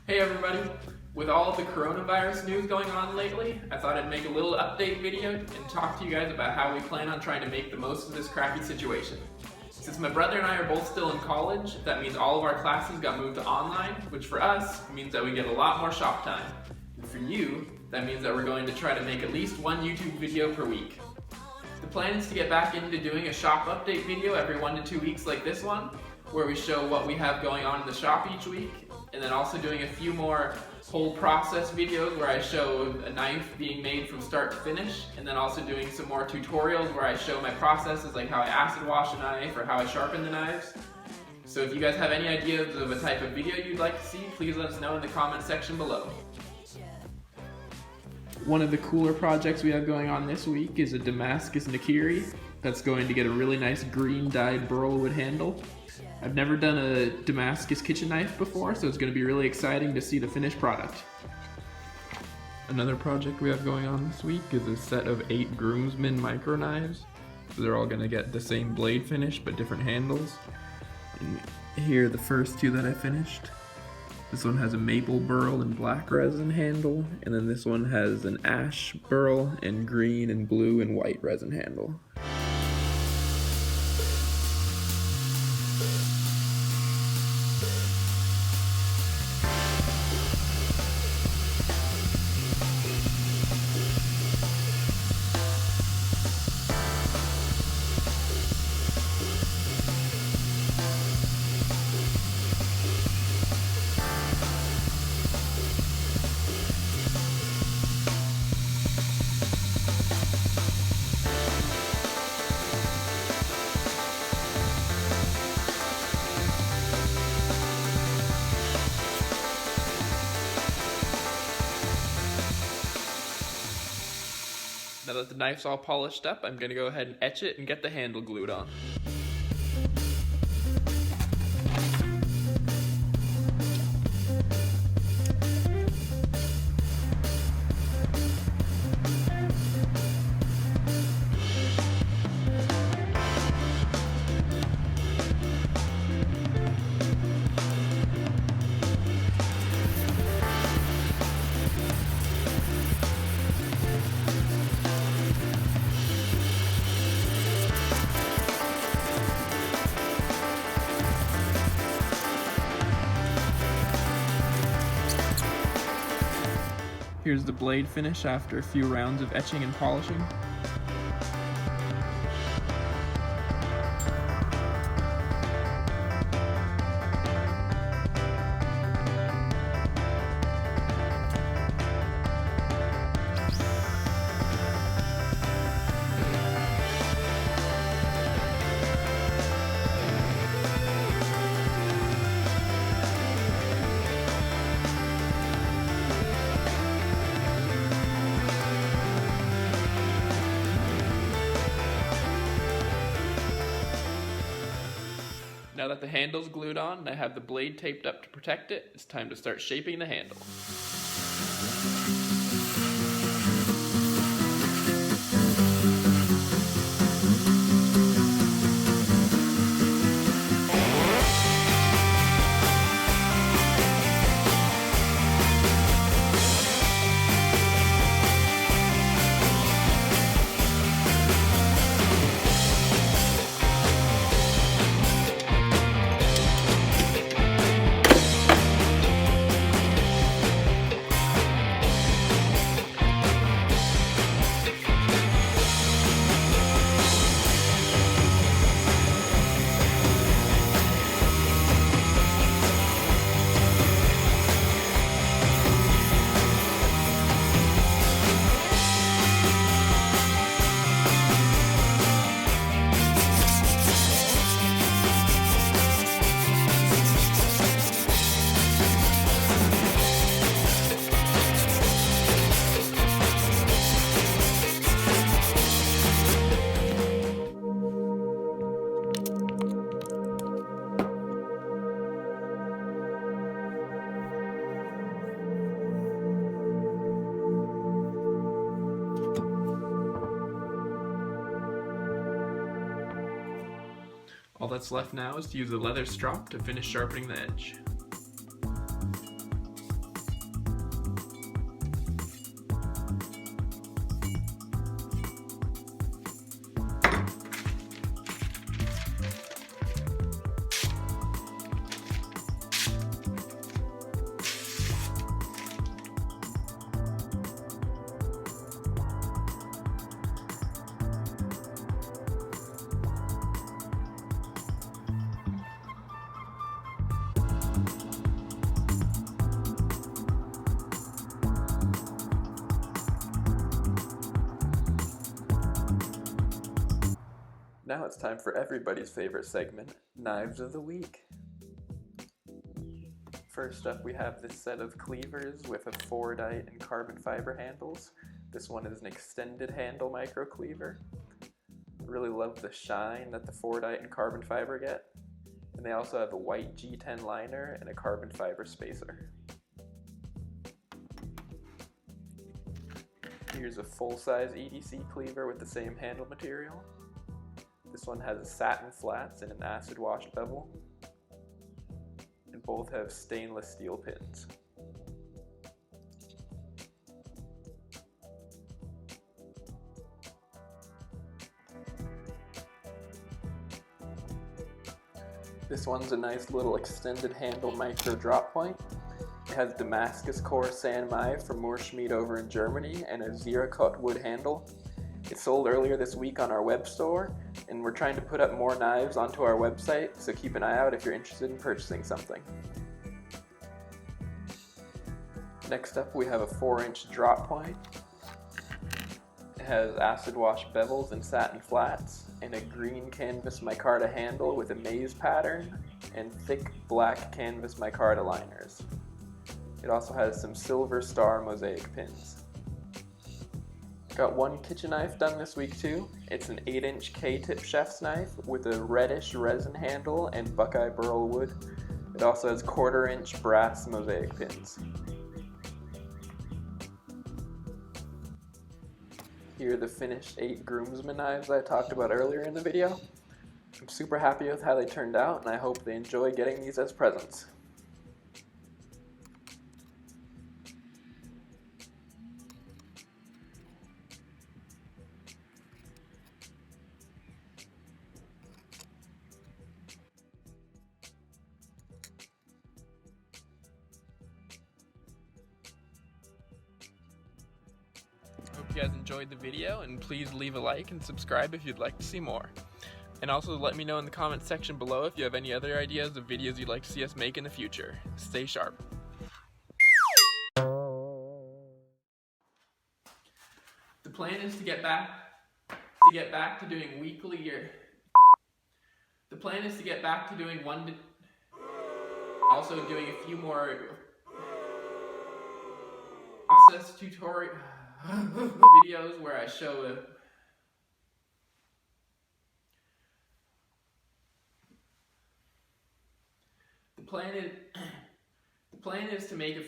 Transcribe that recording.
Hey everybody! With all of the coronavirus news going on lately, I thought I'd make a little update video and talk to you guys about how we plan on trying to make the most of this crappy situation. Since my brother and I are both still in college, that means all of our classes got moved to online, which for us means that we get a lot more shop time. And for you, that means that we're going to try to make at least one YouTube video per week. The plan is to get back into doing a shop update video every 1 to 2 weeks like this one, where we show what we have going on in the shop each week, and then also doing a few more whole process videos where I show a knife being made from start to finish, and then also doing some more tutorials where I show my processes, like how I acid wash a knife or how I sharpen the knives. So if you guys have any ideas of a type of video you'd like to see, please let us know in the comment section below. One of the cooler projects we have going on this week is a Damascus Nakiri that's going to get a really nice green dyed burlwood handle. I've never done a Damascus kitchen knife before, so it's going to be really exciting to see the finished product. Another project we have going on this week is a set of 8 groomsmen micro knives. So they're all going to get the same blade finish but different handles. And here are the first 2 that I finished. This one has a maple burl and black resin handle, and then this one has an ash burl and green and blue and white resin handle. Now that the knife's all polished up, I'm going to go ahead and etch it and get the handle glued on. Here's the blade finish after a few rounds of etching and polishing. Now that the handle's glued on and I have the blade taped up to protect it, it's time to start shaping the handle. All that's left now is to use a leather strop to finish sharpening the edge. now it's time for everybody's favorite segment, Knives of the Week. First up, we have this set of cleavers with a 4-dite and carbon fiber handles. This one is an extended handle micro cleaver. Really love the shine that the 4-dite and carbon fiber get. And they also have a white G10 liner and a carbon fiber spacer. Here's a full-size EDC cleaver with the same handle material. This one has satin flats and an acid wash bevel. And both have stainless steel pins. This one's a nice little extended handle micro drop point. It has Damascus core Sanmai from Moorschmied over in Germany and a Zero-cut wood handle. It sold earlier this week on our web store, and we're trying to put up more knives onto our website, so keep an eye out if you're interested in purchasing something. Next up, we have a 4-inch drop point. It has acid wash bevels and satin flats, and a green canvas micarta handle with a maze pattern, and thick black canvas micarta liners. It also has some silver star mosaic pins. Got one kitchen knife done this week too. It's an 8-inch K-tip chef's knife with a reddish resin handle and buckeye burl wood. It also has 1/4-inch brass mosaic pins. Here are the finished 8 groomsmen knives I talked about earlier in the video. I'm super happy with how they turned out, and I hope they enjoy getting these as presents. Hope you guys enjoyed the video, and please leave a like and subscribe if you'd like to see more. And also let me know in the comments section below if you have any other ideas of videos you'd like to see us make in the future. Stay sharp. The plan is to get back to doing weekly the plan is to get back to doing also doing a few more process tutorial videos where I show the plan is to make a